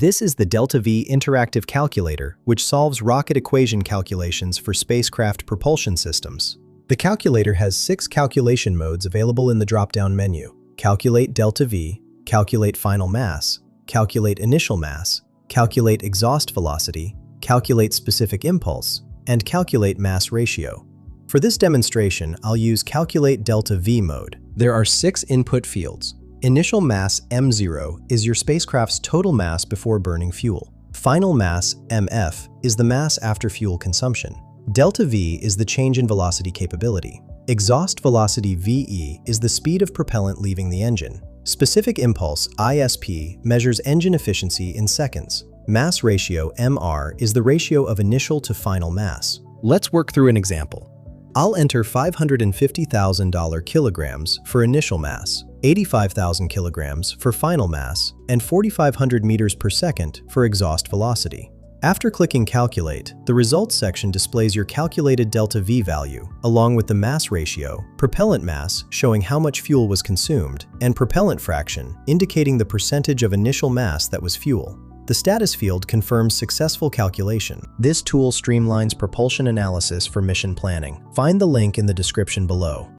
This is the Delta-V interactive calculator, which solves rocket equation calculations for spacecraft propulsion systems. The calculator has 6 calculation modes available in the drop-down menu: Calculate Delta-V, Calculate Final Mass, Calculate Initial Mass, Calculate Exhaust Velocity, Calculate Specific Impulse, and Calculate Mass Ratio. For this demonstration, I'll use Calculate Delta-V mode. There are 6 input fields. Initial mass m0 is your spacecraft's total mass before burning fuel. Final mass mf is the mass after fuel consumption. Delta-V is the change in velocity capability. Exhaust velocity VE is the speed of propellant leaving the engine. Specific impulse ISP measures engine efficiency in seconds. Mass ratio MR is the ratio of initial to final mass. Let's work through an example. I'll enter $550,000 kilograms for initial mass, 85,000 kilograms for final mass, and 4,500 meters per second for exhaust velocity. After clicking Calculate, the Results section displays your calculated Delta-V value, along with the mass ratio, propellant mass showing how much fuel was consumed, and propellant fraction indicating the percentage of initial mass that was fuel. The status field confirms successful calculation. This tool streamlines propulsion analysis for mission planning. Find the link in the description below.